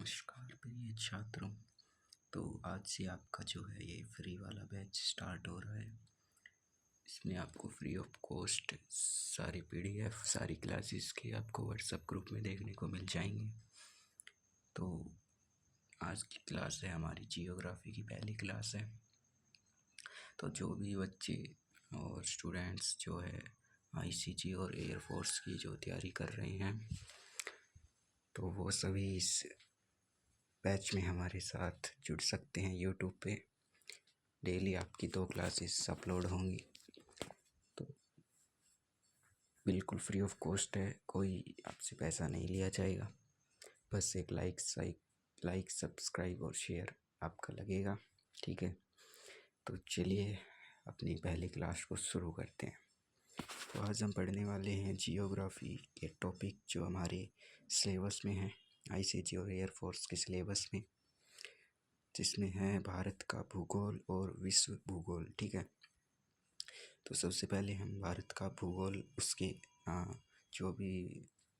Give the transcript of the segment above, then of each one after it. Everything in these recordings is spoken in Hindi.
नमस्कार प्रिय छात्रों। तो आज से आपका जो है ये फ्री वाला बैच स्टार्ट हो रहा है। इसमें आपको फ्री ऑफ कॉस्ट सारी पीडीएफ सारी क्लासेस के आपको व्हाट्सएप ग्रुप में देखने को मिल जाएंगे। तो आज की क्लास है हमारी जियोग्राफी की पहली क्लास है। तो जो भी बच्चे और स्टूडेंट्स जो है आईसीजी और एयरफोर्स की जो तैयारी कर रहे हैं तो वो सभी इस बैच में हमारे साथ जुड़ सकते हैं। यूट्यूब पे डेली आपकी 2 क्लासेस अपलोड होंगी। तो बिल्कुल फ्री ऑफ कॉस्ट है, कोई आपसे पैसा नहीं लिया जाएगा। बस एक लाइक सब्सक्राइब और शेयर आपका लगेगा, ठीक है। तो चलिए अपनी पहली क्लास को शुरू करते हैं। तो आज हम पढ़ने वाले हैं जियोग्राफी के टॉपिक जो हमारे सिलेबस में है, आईसीजी और एयरफोर्स के सिलेबस में, जिसमें है भारत का भूगोल और विश्व भूगोल, ठीक है। तो सबसे पहले हम भारत का भूगोल उसके जो भी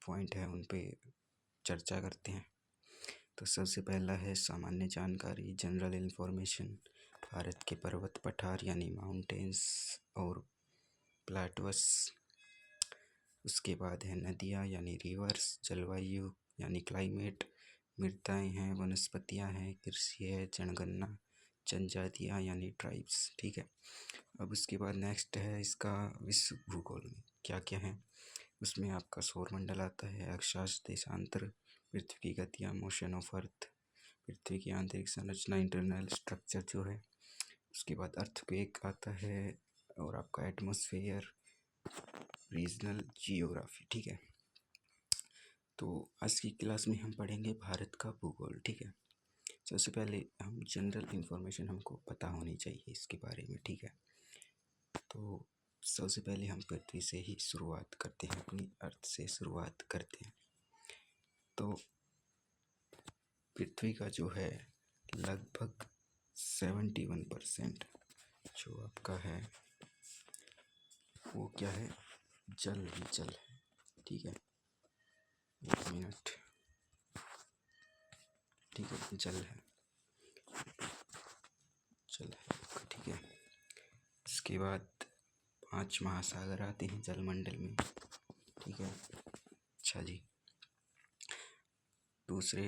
पॉइंट है उन पे चर्चा करते हैं। तो सबसे पहला है सामान्य जानकारी, जनरल इन्फॉर्मेशन। भारत के पर्वत पठार यानी माउंटेन्स और प्लेटोस। उसके बाद है नदियाँ यानी रिवर्स, जलवायु यानी क्लाइमेट, मृदाएँ हैं, वनस्पतियाँ हैं, कृषि है, जनगणना, जनजातियाँ यानी ट्राइब्स, ठीक है। अब उसके बाद नेक्स्ट है इसका विश्व भूगोल में क्या क्या है। उसमें आपका सौरमंडल आता है, अक्षांश देशांतर, पृथ्वी की गतियाँ, मोशन ऑफ अर्थ, पृथ्वी की आंतरिक संरचना, इंटरनल स्ट्रक्चर जो है। उसके बाद अर्थक्वेक आता है और आपका एटमॉस्फेयर, रीजनल जियोग्राफी, ठीक है। तो आज की क्लास में हम पढ़ेंगे भारत का भूगोल, ठीक है। सबसे पहले हम जनरल इन्फॉर्मेशन हमको पता होनी चाहिए इसके बारे में, ठीक है। तो सबसे पहले हम पृथ्वी से ही शुरुआत करते हैं, अपनी अर्थ से शुरुआत करते हैं। तो पृथ्वी का जो है लगभग 71% जो आपका है वो क्या है, जल ही जल है, ठीक है। 1 मिनट, ठीक है, जल है, ठीक है। इसके बाद 5 महासागर आते हैं जलमंडल में, ठीक है। अच्छा जी, दूसरे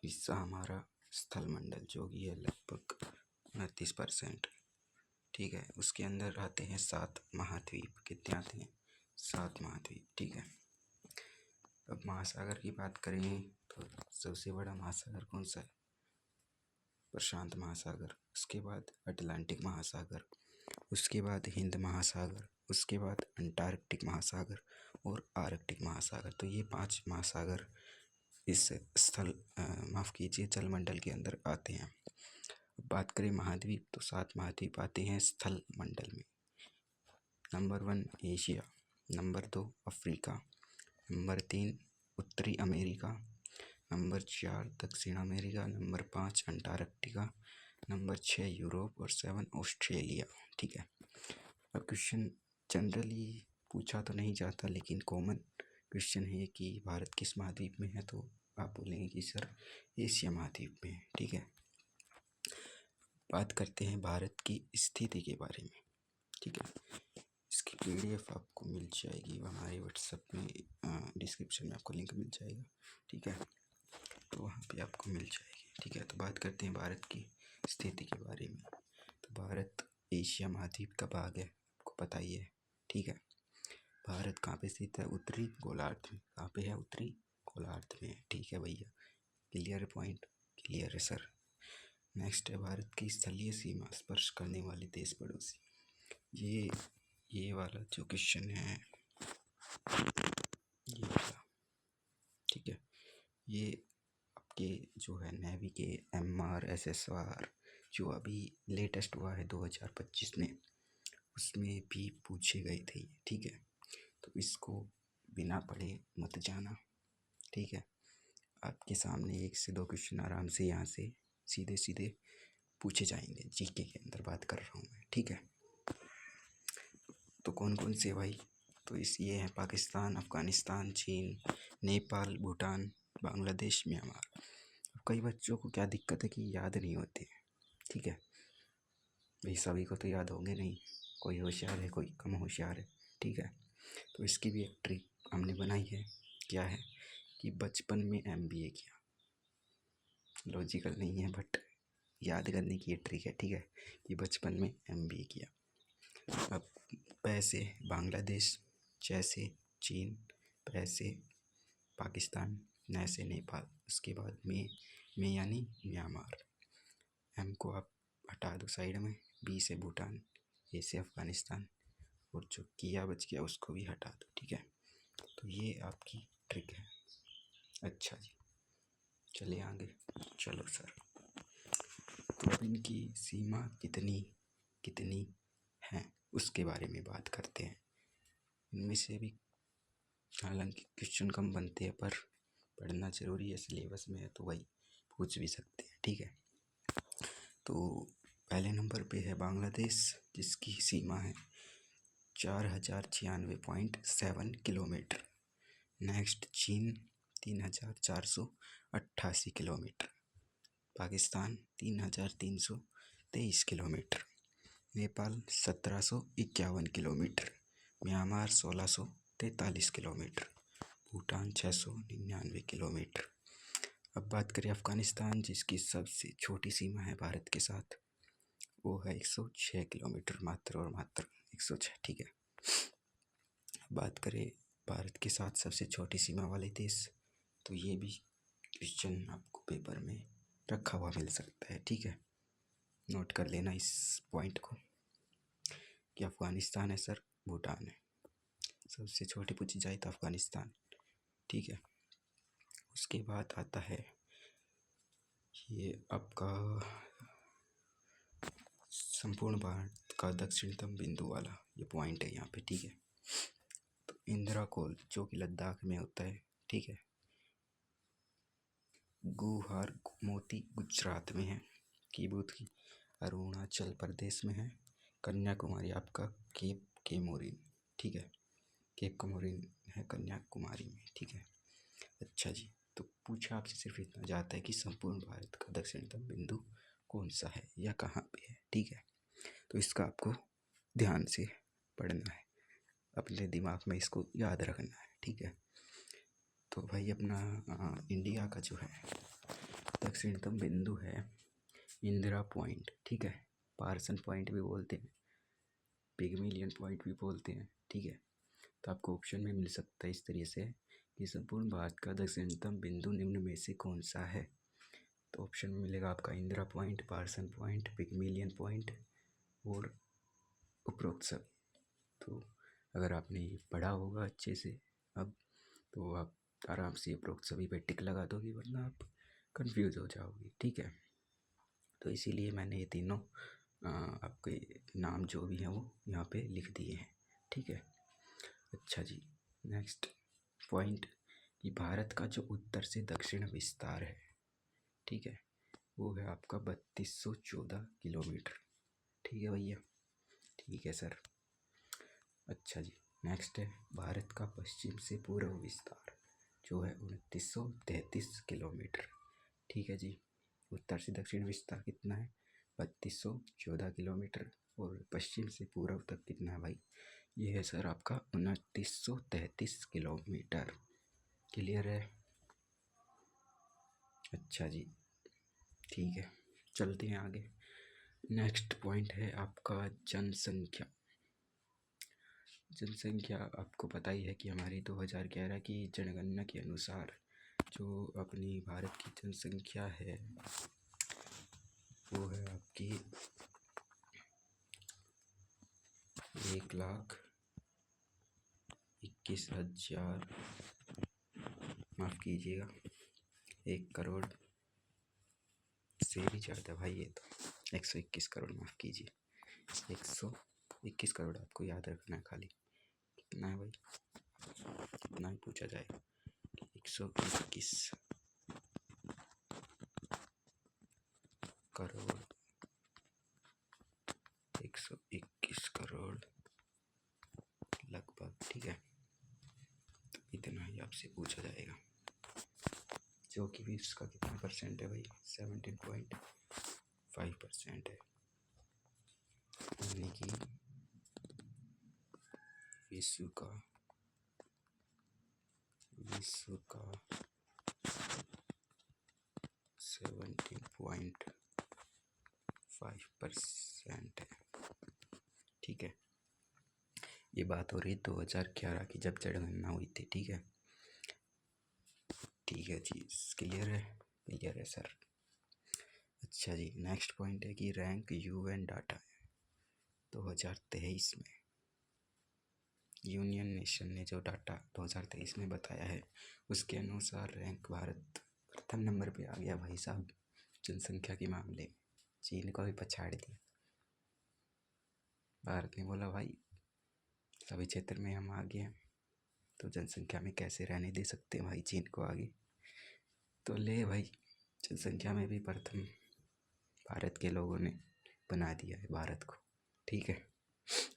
हिस्सा हमारा स्थल मंडल जो कि है लगभग 29%, ठीक है। उसके अंदर आते हैं 7 महाद्वीप। कितने आते हैं? 7 महाद्वीप, ठीक है। अब महासागर की बात करें तो सबसे बड़ा महासागर कौन सा है? प्रशांत महासागर। उसके बाद अटलांटिक महासागर, उसके बाद हिंद महासागर, उसके बाद अंटार्कटिक महासागर और आर्कटिक महासागर। तो ये 5 महासागर इस माफ़ कीजिए जलमंडल के अंदर आते हैं। बात करें महाद्वीप तो 7 महाद्वीप आते हैं स्थल मंडल में। Number 1 Asia, number 2 Africa, number 3 उत्तरी अमेरिका, नंबर 4 दक्षिण America, number 5 Antarctica, number 6 Europe और 7 ऑस्ट्रेलिया, ठीक है। अब क्वेश्चन जनरली पूछा तो नहीं जाता लेकिन कॉमन क्वेश्चन है कि भारत किस महाद्वीप में है, तो आप बोलेंगे कि सर एशिया महाद्वीप में है, ठीक है। बात करते हैं भारत की स्थिति के बारे में, ठीक है। इसकी पीडीएफ आपको मिल जाएगी हमारे व्हाट्सएप में, डिस्क्रिप्शन में आपको लिंक मिल जाएगा, ठीक है। तो वहाँ पे आपको मिल जाएगी, ठीक है। तो बात करते हैं भारत की स्थिति के बारे में। तो भारत एशिया महाद्वीप का भाग है, आपको पता ही है, ठीक है। भारत कहाँ पे स्थित है? उत्तरी गोलार्ध में। कहाँ पे है? उत्तरी गोलार्ध में, ठीक है भैया। Clear point? क्लियर है सर। नेक्स्ट है भारत की स्थलीय सीमा स्पर्श करने वाले देश पड़ोसी। ये वाला जो क्वेश्चन है ये वाला, ठीक है। ये आपके जो है नेवी के MR SSR जो अभी लेटेस्ट हुआ है 2025 में, उसमें भी पूछे गए थे, ठीक है। तो इसको बिना पढ़े मत जाना, ठीक है। आपके सामने 1 से 2 क्वेश्चन आराम से यहाँ से सीधे सीधे पूछे जाएंगे, जीके के अंदर बात कर रहा हूँ मैं, ठीक है। तो कौन कौन से भाई? तो ये हैं पाकिस्तान, अफ़गानिस्तान, चीन, नेपाल, भूटान, बांग्लादेश, म्यांमार। कई बच्चों को क्या दिक्कत है कि याद नहीं होती है, ठीक है भाई, सभी को तो याद होंगे नहीं, कोई होशियार है कोई कम होशियार है, ठीक है। तो इसकी भी एक ट्रिक हमने बनाई है। क्या है कि बचपन में MBA किया, लॉजिकल नहीं है बट याद करने की ये ट्रिक है, ठीक है, कि बचपन में MBA किया। अब पैसे बांग्लादेश, जैसे चीन, पैसे पाकिस्तान, नैसे नेपाल, उसके बाद में यानी म्यांमार, M को आप हटा दो साइड में, B से भूटान, A से अफ़गानिस्तान, और जो किया बच गया उसको भी हटा दो, ठीक है। तो ये आपकी ट्रिक है। अच्छा जी, चलिए आगे। चलो सर, तो अब इनकी सीमा कितनी कितनी है उसके बारे में बात करते हैं। इनमें से भी हालांकि क्वेश्चन कम बनते हैं पर पढ़ना ज़रूरी है, सिलेबस में है तो वही पूछ भी सकते हैं, ठीक है। तो पहले नंबर पे है बांग्लादेश, जिसकी सीमा है 4096.7 किलोमीटर। नेक्स्ट चीन 3488 kilometre. Pakistan 3323 kilometre. Nepal 1751 kilometre. Myanmar 1643 kilometre. Bhutan 699 kilometre. अब बात करें अफ़गानिस्तान, जिसकी सबसे छोटी सीमा है भारत के साथ, वो है 106 किलोमीटर, मात्र और मात्र 106, ठीक है। बात करें भारत के साथ सबसे छोटी सीमा वाले देश, तो ये भी क्वेश्चन आपको पेपर में रखा हुआ मिल सकता है, ठीक है। नोट कर लेना इस पॉइंट को कि अफ़गानिस्तान है सर, भूटान है, सबसे छोटी पूछी जाए तो अफ़गानिस्तान, ठीक है। उसके बाद आता है ये आपका संपूर्ण भारत का दक्षिणतम बिंदु वाला ये पॉइंट है यहाँ पे, ठीक है। तो इंदिरा कोल जो कि लद्दाख में होता है, ठीक है। गुहार मोती गुजरात में है। कीबुत अरुणाचल प्रदेश में है। कन्याकुमारी आपका केप केमोरिन, ठीक है, केप कमोरिन है कन्याकुमारी में, ठीक है। अच्छा जी, तो पूछा आपसे सिर्फ इतना जाता है कि संपूर्ण भारत का दक्षिणतम बिंदु कौन सा है या कहाँ पे है, ठीक है। तो इसका आपको ध्यान से पढ़ना है, अपने दिमाग में इसको याद रखना है, ठीक है। तो भाई अपना इंडिया का जो है दक्षिणतम बिंदु है इंदिरा पॉइंट, ठीक है। पार्सन पॉइंट भी बोलते हैं, पिगमिलियन पॉइंट भी बोलते हैं, ठीक है। तो आपको ऑप्शन में मिल सकता है इस तरीके से कि संपूर्ण भारत का दक्षिणतम बिंदु निम्न में से कौन सा है। तो ऑप्शन में मिलेगा आपका Indira point, Parson point, Pygmalion point और उपरोक्त सब। तो अगर आपने ये पढ़ा होगा अच्छे से अब, तो आप आराम से उपरोक्त सभी पे टिक लगा दोगे, वरना आप कंफ्यूज हो जाओगे, ठीक है। तो इसीलिए मैंने ये तीनों आपके नाम जो भी हैं वो यहाँ पे लिख दिए हैं, ठीक है। अच्छा जी, नेक्स्ट पॉइंट कि भारत का जो उत्तर से दक्षिण विस्तार है, ठीक है, वो है आपका 3214 किलोमीटर, ठीक है भैया, ठीक है सर। अच्छा जी, नेक्स्ट है भारत का पश्चिम से पूर्व विस्तार, जो है 2933 किलोमीटर, ठीक है जी। उत्तर से दक्षिण विस्तार कितना है, 3214 किलोमीटर, और पश्चिम से पूर्व तक कितना है भाई, ये है सर आपका 2933 किलोमीटर। क्लियर है? अच्छा जी, ठीक है, चलते हैं आगे। नेक्स्ट पॉइंट है आपका जनसंख्या। जनसंख्या आपको पता ही है कि हमारी 2011 की जनगणना के अनुसार जो अपनी भारत की जनसंख्या है वो है आपकी 1,21,000, माफ़ कीजिएगा, 1 करोड़ से भी ज़्यादा भाई, ये तो 121 करोड़, माफ़ कीजिए, 121 करोड़ आपको याद रखना है खाली। कितना है भाई, कितना ही पूछा जाएगा, 121 करोड़, 121 करोड़ लगभग, ठीक है। तो इतना ही आपसे पूछा जाएगा। जो कि विश्व का कितना परसेंट है भाई, 17.5% है। यानी कि विश्व का 17.5% है। ठीक है, ये बात हो रही 2011 की, जब जनगणना हुई थी। ठीक है, ठीक है जी, क्लियर है, क्लियर है सर। अच्छा जी, नेक्स्ट पॉइंट है कि रैंक यूएन डाटा 2023 में यूनियन नेशन ने जो डाटा 2023 में बताया है, उसके अनुसार रैंक भारत प्रथम नंबर पे आ गया भाई साहब, जनसंख्या के मामले में। चीन को भी पछाड़ दिया। भारत ने बोला भाई सभी क्षेत्र में हम आगे हैं, तो जनसंख्या में कैसे रहने दे सकते हैं भाई चीन को आगे। तो ले भाई, जनसंख्या में भी प्रथम भारत के लोगों ने बना दिया है भारत को। ठीक है,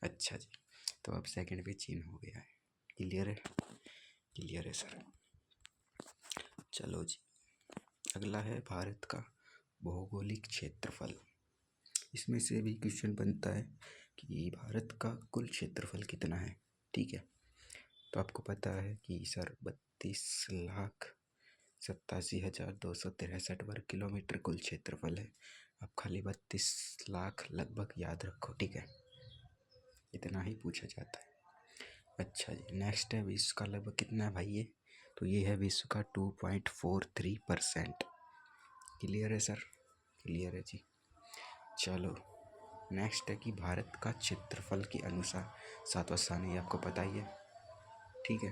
अच्छा जी, तो अब सेकंड पे चीन हो गया है। क्लियर है, क्लियर है सर। चलो जी, अगला है भारत का भौगोलिक क्षेत्रफल। इसमें से भी क्वेश्चन बनता है कि भारत का कुल क्षेत्रफल कितना है। ठीक है, तो आपको पता है कि सर 32,87,263 वर्ग किलोमीटर कुल क्षेत्रफल है। अब खाली 32 लाख लगभग याद रखो। ठीक है, इतना ही पूछा जाता है। अच्छा जी, नेक्स्ट है विश्व का लगभग कितना है भाई ये, तो ये है विश्व का 2.43%। क्लियर है सर, क्लियर है जी। चलो नेक्स्ट है कि भारत का क्षेत्रफल के अनुसार 7वां स्थान है, आपको पता ही है। ठीक है,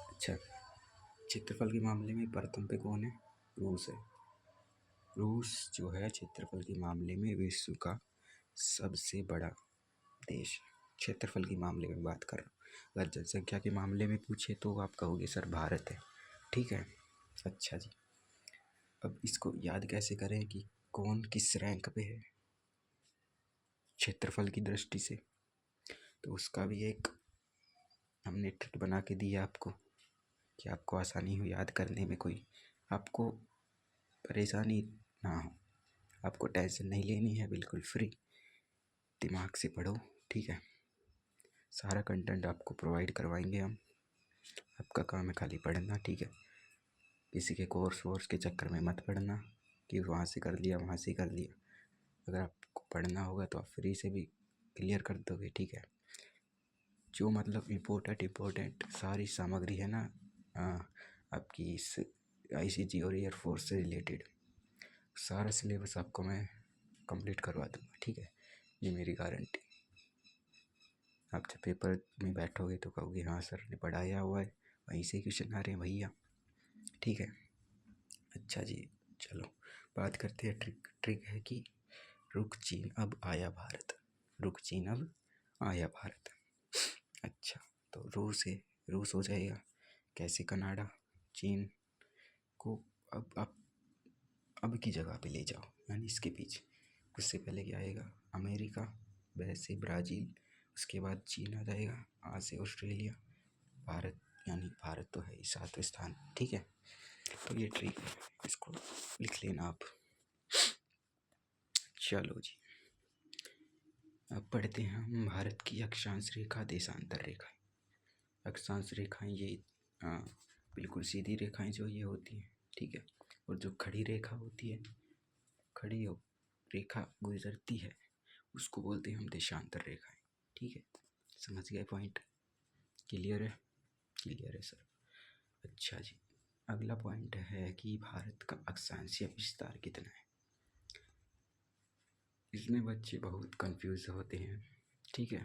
अच्छा, क्षेत्रफल के मामले में प्रथम पे कौन है, रूस है। रूस जो है क्षेत्रफल के मामले में विश्व का सबसे बड़ा देश, क्षेत्रफल के मामले में बात कर रहा हूँ। अगर जनसंख्या के मामले में पूछे तो आप कहोगे सर भारत है। ठीक है, अच्छा जी, अब इसको याद कैसे करें कि कौन किस रैंक पे है क्षेत्रफल की दृष्टि से, तो उसका भी एक हमने ट्रिक बना के दिया आपको कि आपको आसानी हो याद करने में, कोई आपको परेशानी ना हो, आपको टेंशन नहीं लेनी है, बिल्कुल फ्री दिमाग से पढ़ो। ठीक है, सारा कंटेंट आपको प्रोवाइड करवाएंगे हम, आपका काम है खाली पढ़ना। ठीक है, किसी के कोर्स वोर्स के चक्कर में मत पढ़ना कि वहाँ से कर लिया वहाँ से कर लिया। अगर आपको पढ़ना होगा तो आप फ्री से भी क्लियर कर दोगे। ठीक है, जो मतलब इम्पोर्टेंट सारी सामग्री है ना आपकी इस ICG और एयरफोर्स से रिलेटेड, सारा सिलेबस आपको मैं कंप्लीट करवा दूँगा। ठीक है, ये मेरी गारंटी। आप जब पेपर में बैठोगे तो कहोगे हाँ सर ने पढ़ाया हुआ है, वहीं से क्वेश्चन आ रहे हैं भैया। ठीक है, अच्छा जी, चलो बात करते हैं ट्रिक है कि रुक चीन अब आया भारत, रुक चीन अब आया भारत। अच्छा, तो रूस हो जाएगा। कैसे, कनाडा चीन को अब की जगह पे ले जाओ, यानी इसके पीछे। उससे पहले क्या आएगा, अमेरिका, वैसे ब्राज़ील, उसके बाद चीन आ जाएगा, आज से ऑस्ट्रेलिया, भारत, यानी भारत तो है ही 7वें स्थान। ठीक है, तो ये ट्रिक है, इसको लिख लेना आप। चलो जी, अब पढ़ते हैं हम भारत की अक्षांश रेखा, देशांतर रेखाएं। अक्षांश रेखाएं ये बिल्कुल सीधी रेखाएं जो ये होती हैं। ठीक है, और जो खड़ी रेखा होती है, खड़ी रेखा गुजरती है, उसको बोलते हैं हम देशांतर रेखाएं। ठीक है, समझ गए पॉइंट, क्लियर है, क्लियर है सर। अच्छा जी, अगला पॉइंट है कि भारत का अक्षांशीय विस्तार कितना है। इसमें बच्चे बहुत कंफ्यूज होते हैं। ठीक है,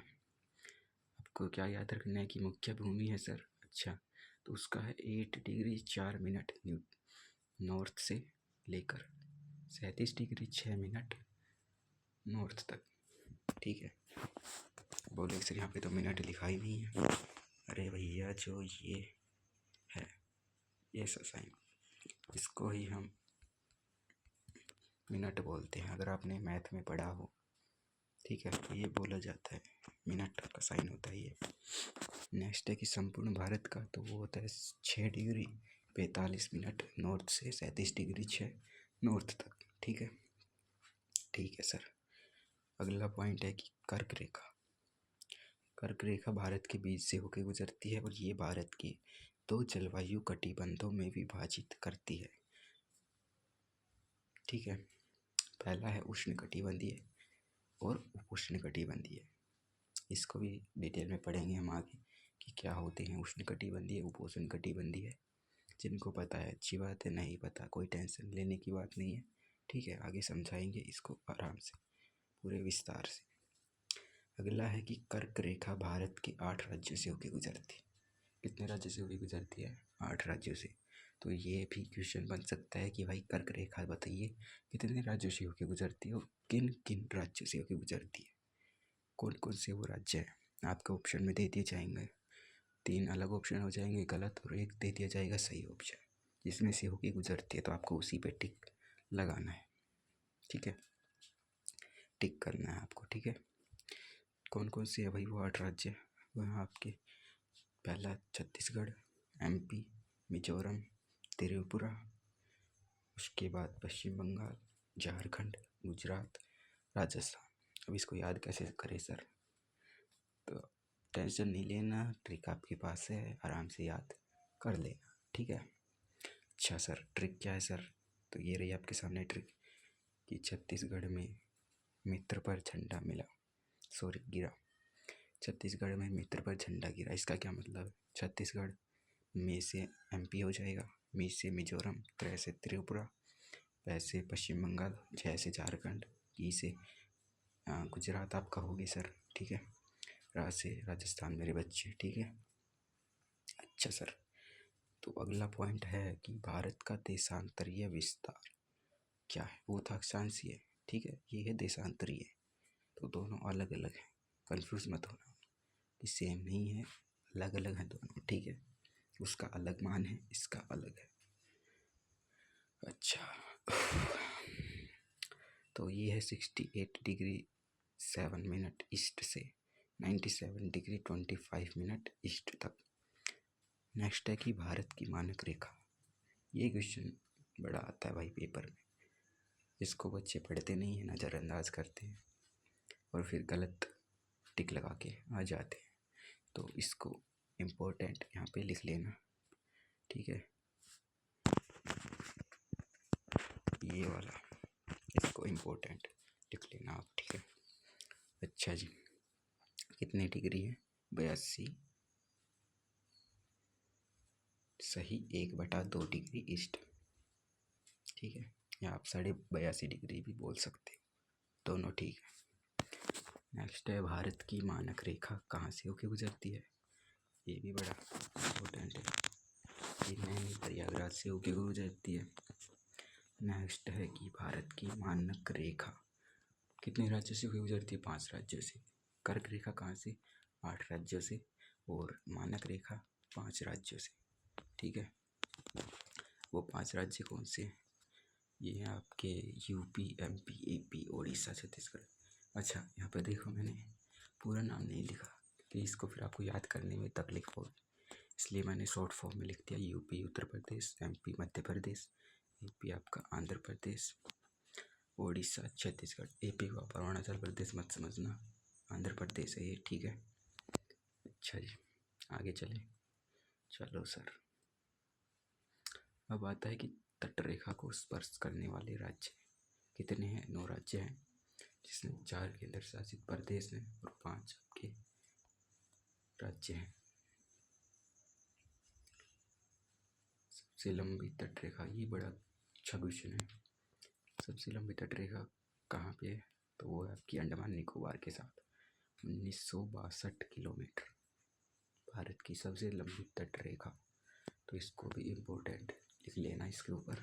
आपको क्या याद रखना है कि मुख्य भूमि है सर। अच्छा, तो उसका है 8 डिग्री 4 मिनट नॉर्थ से लेकर 37 डिग्री 6 मिनट नॉर्थ तक। ठीक है, बोले सर यहाँ पे तो मिनट लिखा ही नहीं है। अरे भैया, जो ये है ये साइन, इसको ही हम मिनट बोलते हैं, अगर आपने मैथ में पढ़ा हो। ठीक है, तो ये बोला जाता है, मिनट का साइन होता है ये। नेक्स्ट है कि संपूर्ण भारत का, तो वो होता है 6 डिग्री 45 मिनट नॉर्थ से 37 डिग्री 6 नॉर्थ तक। ठीक है, ठीक है सर। अगला पॉइंट है कि कर्क रेखा। कर्क रेखा भारत के बीच से होकर गुजरती है और ये भारत के 2 जलवायु कटिबंधों में विभाजित करती है। ठीक है, पहला है उष्णकटिबंधीय और उपोष्णकटिबंधीय। इसको भी डिटेल में पढ़ेंगे हम आगे कि क्या होते हैं उष्णकटिबंधीय उपोष्णकटिबंधीय। जिनको पता है अच्छी बात है, नहीं पता कोई टेंशन लेने की बात नहीं है। ठीक है, आगे समझाएंगे इसको आराम से, पूरे विस्तार से। अगला है कि कर्क रेखा भारत के 8 राज्यों से होकर गुजरती है। कितने राज्यों से होकर गुजरती है? 8 राज्यों से। तो ये भी क्वेश्चन बन सकता है कि भाई कर्क रेखा बताइए कितने राज्यों से होकर गुजरती है और किन किन राज्यों से होकर गुजरती है, कौन कौन से वो राज्य हैं। आपके ऑप्शन में दे दिए जाएंगे, 3 अलग ऑप्शन हो जाएंगे गलत और एक दे दिया जाएगा सही ऑप्शन, जिसमें से होकर गुजरती है तो आपको उसी पे टिक लगाना है। ठीक है, टिक करना है आपको। ठीक है, कौन कौन से है भाई वो 8 राज्य? वो हैं आपके, पहला छत्तीसगढ़, MP, मिजोरम, त्रिपुरा, उसके बाद पश्चिम बंगाल, झारखंड, गुजरात, राजस्थान। अब इसको याद कैसे करें सर? तो टेंशन नहीं लेना, ट्रिक आपके पास है, आराम से याद कर लेना। ठीक है, अच्छा सर ट्रिक क्या है सर? तो ये रही आपके सामने ट्रिक कि छत्तीसगढ़ में मित्र पर झंडा मिला, सॉरी गिरा। छत्तीसगढ़ में मित्र पर झंडा गिरा, इसका क्या मतलब है? छत्तीसगढ़ में से MP हो जाएगा, मी से मिजोरम, त्रै से त्रिपुरा, पै से पश्चिम बंगाल, झ से झारखंड, ई से गुजरात आप कहोगे सर। ठीक है, रा से राजस्थान मेरे बच्चे। ठीक है, अच्छा सर। तो अगला पॉइंट है कि भारत का देशांतरीय विस्तार क्या है? वो था अक्षांशीय। ठीक है, ये है देशांतरीय। तो दोनों अलग अलग हैं, कंफ्यूज मत होना कि सेम नहीं है, अलग अलग हैं दोनों। ठीक है, उसका अलग मान है, इसका अलग है। अच्छा, तो ये है 68 डिग्री 7 मिनट ईस्ट से 97 डिग्री 25 मिनट ईस्ट तक। नेक्स्ट है कि भारत की मानक रेखा। ये क्वेश्चन बड़ा आता है भाई पेपर में, इसको बच्चे पढ़ते नहीं हैं, नज़रअंदाज करते हैं और फिर गलत टिक लगा के आ जाते हैं। तो इसको इम्पोर्टेंट यहाँ पे लिख लेना। ठीक है, ये वाला इसको इम्पोर्टेंट लिख लेना आप। ठीक है, अच्छा जी, कितने डिग्री है? 82 सही 1/2 डिग्री ईस्ट। ठीक है, या आप 82.5 डिग्री भी बोल सकते हो, दोनों ठीक है। नेक्स्ट है भारत की मानक रेखा कहाँ से होकर गुजरती है? ये भी बड़ा इम्पोर्टेंट है, ये नैनी प्रयागराज से होकर गुजरती है। नेक्स्ट है कि भारत की मानक रेखा कितने राज्यों से होकर गुजरती है? 5 राज्यों से। कर्क रेखा कहाँ से? 8 राज्यों से, और मानक रेखा 5 राज्यों से। ठीक है, वो 5 राज्य कौन से? ये हैं आपके UP, MP, AP, Orissa, Chhattisgarh. अच्छा, यहाँ पर देखो मैंने पूरा नाम नहीं लिखा कि इसको फिर आपको याद करने में तकलीफ हो, इसलिए मैंने शॉर्ट फॉर्म में लिख दिया UP Uttar Pradesh, MP Madhya Pradesh, AP आपका आंध्र प्रदेश, उड़ीसा छत्तीसगढ़, AP को आप अरुणाचल प्रदेश मत समझना, आंध्र प्रदेश है ये। ठीक है, अच्छा जी, आगे चले। चलो सर, अब आता है कि तटरेखा को स्पर्श करने वाले राज्य कितने हैं? 9 राज्य हैं, जिसमें 4 केंद्र शासित प्रदेश हैं और 5 आपके राज्य हैं। सबसे लंबी तटरेखा, ये बड़ा अच्छा क्वेश्चन है। सबसे लंबी तटरेखा कहाँ पे है? तो वो है आपकी अंडमान निकोबार के साथ, 1962 किलोमीटर भारत की सबसे लंबी तटरेखा। तो इसको भी इम्पोर्टेंट लिख लेना इसके ऊपर।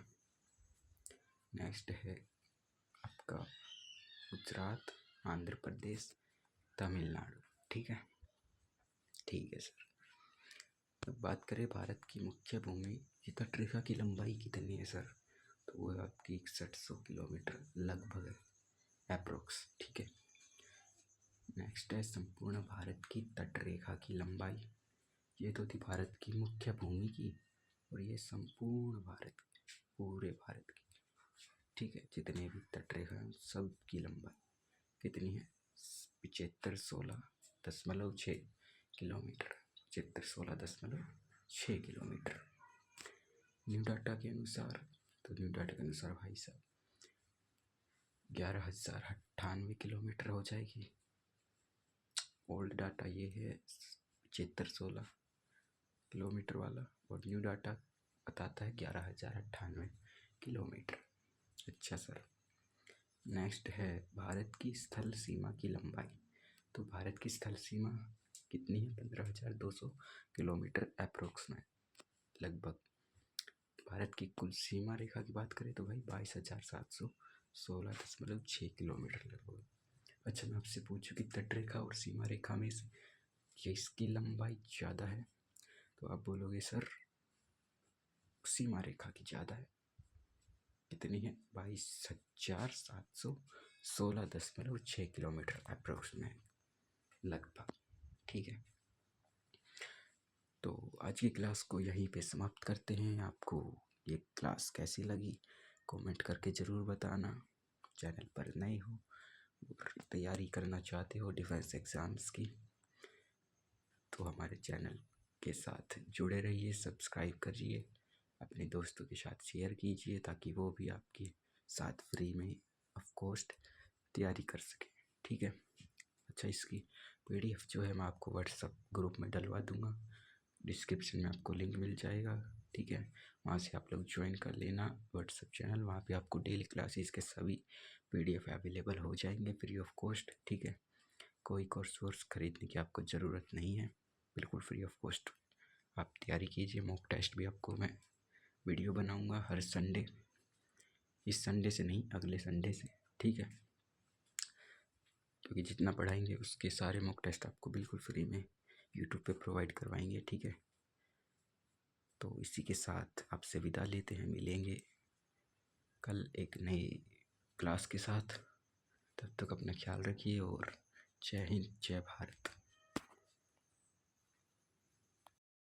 नेक्स्ट है आपका गुजरात, आंध्र प्रदेश, तमिलनाडु। ठीक है, ठीक है सर। अब बात करें भारत की मुख्य भूमि की तटरेखा की लंबाई कितनी है सर? तो वो है आपकी 6100 किलोमीटर लगभग है, अप्रोक्स। ठीक है, नेक्स्ट है संपूर्ण भारत की तटरेखा की लंबाई। ये तो थी भारत की मुख्य भूमि की, और ये संपूर्ण भारत पूरे भारत की, ठीक है, जितने भी तटरेखा हैं सब की लंबाई कितनी है? 7516.6 किलोमीटर। 7516.6 किलोमीटर न्यू डाटा के अनुसार। तो न्यू डाटा के अनुसार भाई साहब 11,098 किलोमीटर हो जाएगी। ओल्ड डाटा ये है 7516 किलोमीटर वाला, और न्यू डाटा बताता है 11,098 किलोमीटर। अच्छा सर, नेक्स्ट है भारत की स्थल सीमा की लंबाई। तो भारत की स्थल सीमा कितनी है? 15,200 किलोमीटर अप्रोक्सीमेट, लगभग। भारत की कुल सीमा रेखा की बात करें तो भाई 22,716.6 किलोमीटर लगभग। अच्छा, मैं आपसे पूछूं कि तटरेखा और सीमा रेखा में से किसकी लंबाई ज़्यादा है? तो आप बोलोगे सर सीमा रेखा की ज़्यादा है। कितनी है? 22,716.6 किलोमीटर अप्रोक्सीमेट, लगभग। ठीक है, तो आज की क्लास को यहीं पे समाप्त करते हैं। आपको ये क्लास कैसी लगी कमेंट करके ज़रूर बताना। चैनल पर नए हो और तैयारी करना चाहते हो डिफेंस एग्ज़ाम्स की, तो हमारे चैनल के साथ जुड़े रहिए, सब्सक्राइब करिए, अपने दोस्तों के साथ शेयर कीजिए ताकि वो भी आपके साथ फ्री में ऑफ कॉस्ट तैयारी कर सकें। ठीक है। अच्छा, इसकी PDF जो है मैं आपको व्हाट्सएप ग्रुप में डलवा दूँगा, डिस्क्रिप्शन में आपको लिंक मिल जाएगा। ठीक है, वहाँ से आप लोग ज्वाइन कर लेना व्हाट्सएप चैनल। वहाँ पे आपको डेली क्लासेस के सभी PDF अवेलेबल हो जाएंगे फ्री ऑफ कॉस्ट। ठीक है, कोई कोर्स खरीदने की आपको ज़रूरत नहीं है, बिल्कुल फ्री ऑफ कॉस्ट आप तैयारी कीजिए। मॉक टेस्ट भी आपको मैं वीडियो बनाऊंगा हर संडे, इस संडे से नहीं अगले संडे से। ठीक है, क्योंकि जितना पढ़ाएंगे उसके सारे मॉक टेस्ट आपको बिल्कुल फ्री में यूट्यूब पे प्रोवाइड करवाएंगे। ठीक है, तो इसी के साथ आपसे विदा लेते हैं, मिलेंगे कल एक नई क्लास के साथ। तब तक अपना ख्याल रखिए और जय हिंद, जय भारत।